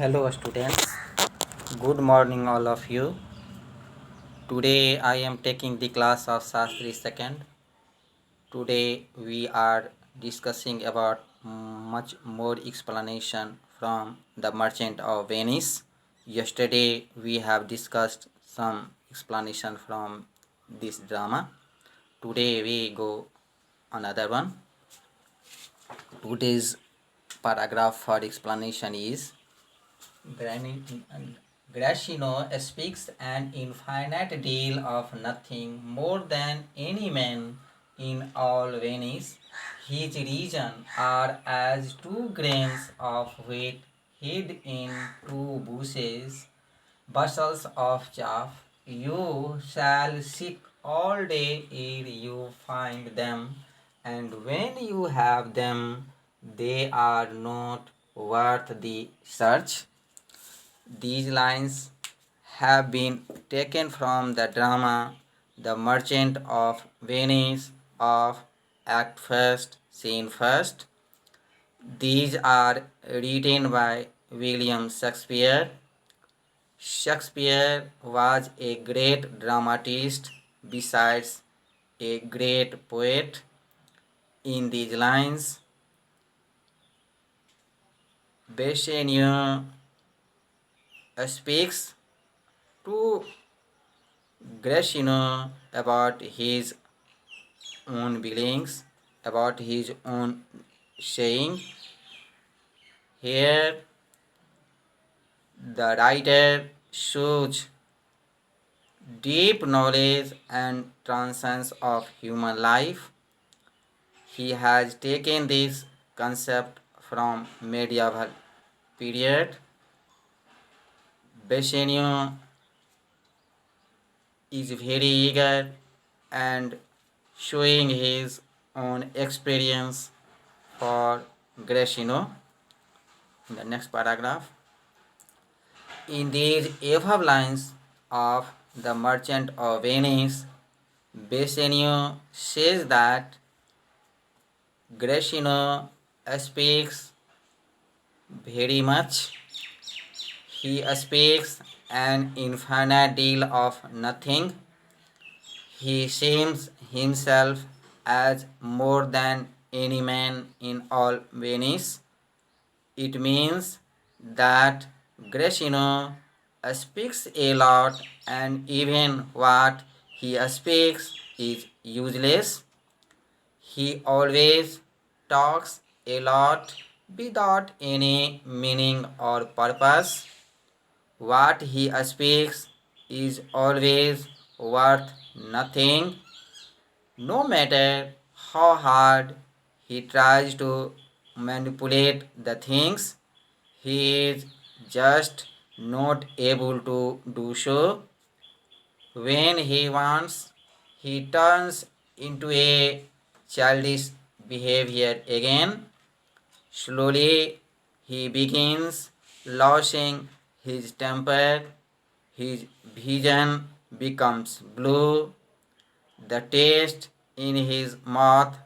Hello students, good morning all of you. Today I am taking the class of Shastri II. Today we are discussing about much more explanation from the Merchant of Venice. Yesterday we have discussed some explanation from this drama. Today we go another one. Today's paragraph for explanation is Gracino speaks an infinite deal of nothing more than any man in all Venice. His reason are as two grains of wheat hid in two bushels of chaff. You shall seek all day ere you find them, and when you have them, they are not worth the search. These lines have been taken from the drama The Merchant of Venice of Act First, Scene First. These are written by William Shakespeare. Shakespeare was a great dramatist besides a great poet. In these lines, Bassanio speaks to Gracino about his own feelings, about his own saying. Here, the writer shows deep knowledge and transcendence of human life. He has taken this concept from medieval period. Bassanio is very eager and showing his own experience for Gracino. In the next paragraph, in these above lines of The Merchant of Venice, Bassanio says that Gracino speaks very much. He speaks an infinite deal of nothing. He seems himself as more than any man in all Venice. It means that Gracino speaks a lot, and even what he speaks is useless. He always talks a lot without any meaning or purpose. What he speaks is always worth nothing. No matter how hard he tries to manipulate the things, he is just not able to do so. When he wants, he turns into a childish behavior again. Slowly, he begins losing his temper, his vision becomes blue, the taste in his mouth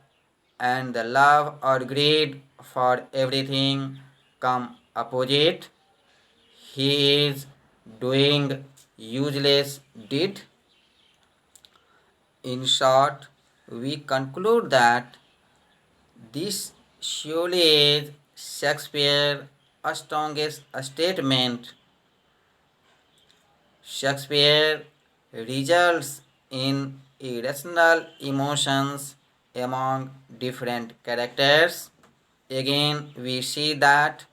and the love or greed for everything come opposite. He is doing useless deed. In short, we conclude that this surely is Shakespeare's strongest statement. Shakespeare results in irrational emotions among different characters. Again, we see that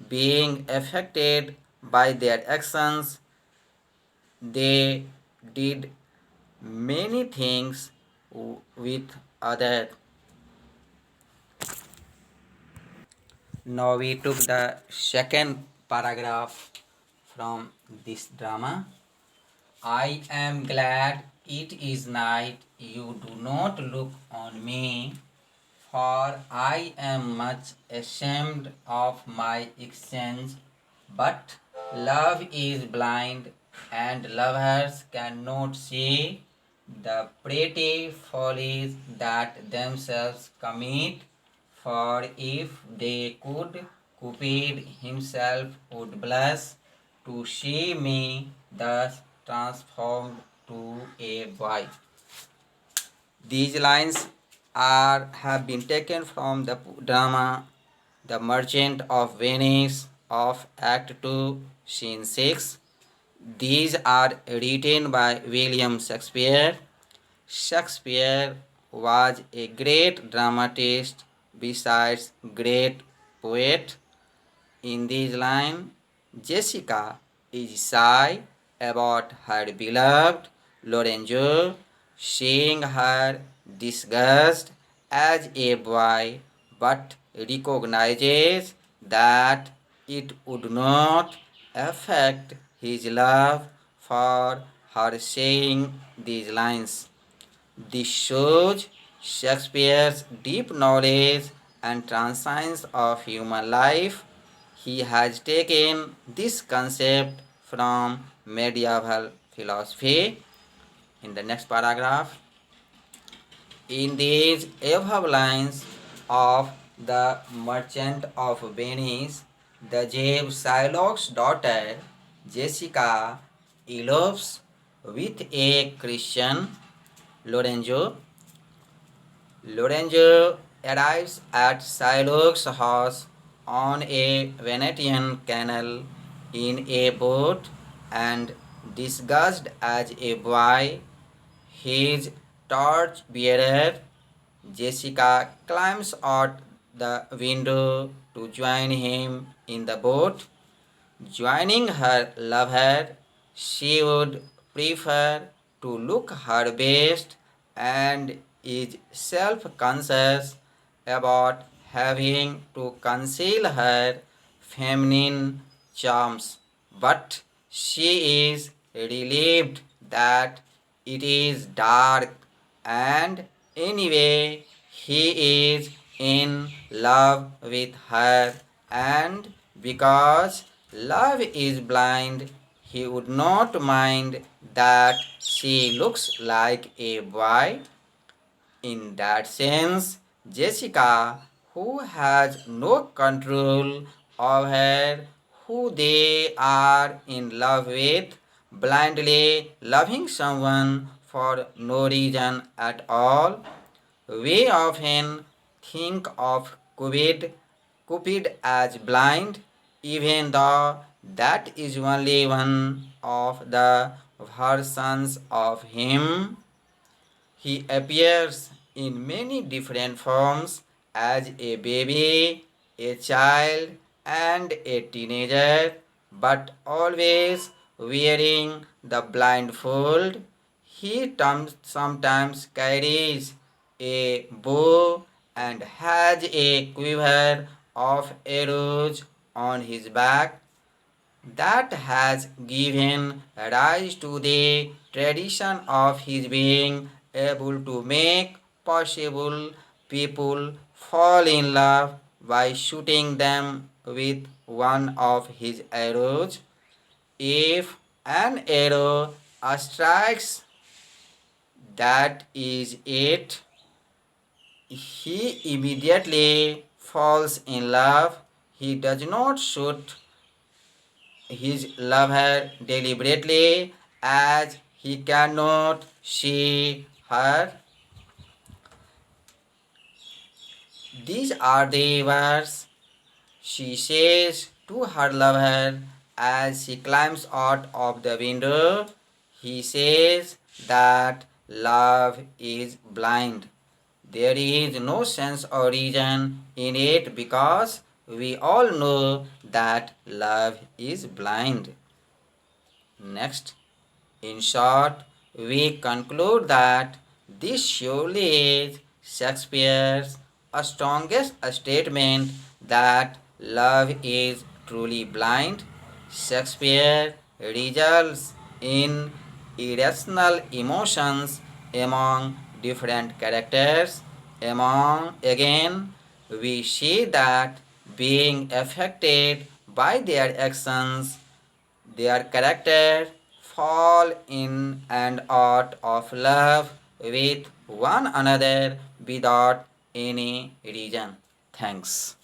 being affected by their actions, they did many things with others. Now we took the second paragraph from this drama. I am glad it is night. You do not look on me, for I am much ashamed of my exchange. But love is blind, and lovers cannot see the pretty follies that themselves commit. For if they could Cupid himself would blush to see me thus transformed to a boy. These lines have been taken from the drama The Merchant of Venice of Act 2, Scene 6. These are written by William Shakespeare. Shakespeare was a great dramatist besides great poet. In this line, Jessica is shy about her beloved Lorenzo, seeing her disgust as a boy, but recognizes that it would not affect his love for her saying these lines. This shows Shakespeare's deep knowledge and transcience of human life. He has taken this concept from medieval philosophy. In the next paragraph, in these above lines of The Merchant of Venice, the Jave Shylock's daughter Jessica elopes with a Christian Lorenzo. Lorenzo arrives at Shylock's house on a Venetian canal in a boat and disguised as a boy, his torch-bearer. Jessica climbs out the window to join him in the boat. Joining her lover, she would prefer to look her best and is self-conscious about having to conceal her feminine charms. But she is relieved that it is dark and anyway he is in love with her, and because love is blind, he would not mind that she looks like a boy. In that sense, Jessica, who has no control over who they are in love with, blindly loving someone for no reason at all. We often think of Cupid as blind, even though that is only one of the versions of him. He appears in many different forms as a baby, a child, and a teenager, but always wearing the blindfold. He sometimes carries a bow and has a quiver of arrows on his back. That has given rise to the tradition of his being able to make possible people fall in love by shooting them with one of his arrows. If an arrow strikes, that is it. He immediately falls in love. He does not shoot his lover deliberately as he cannot see her. These are the words she says to her lover as she climbs out of the window. He says that love is blind. There is no sense or reason in it because we all know that love is blind. Next, in short, we conclude that this surely is Shakespeare's strongest statement that love is truly blind. Shakespeare results in irrational emotions among different characters. Among again, we see that being affected by their actions, their character fall in and out of love with one another without any reason. Thanks.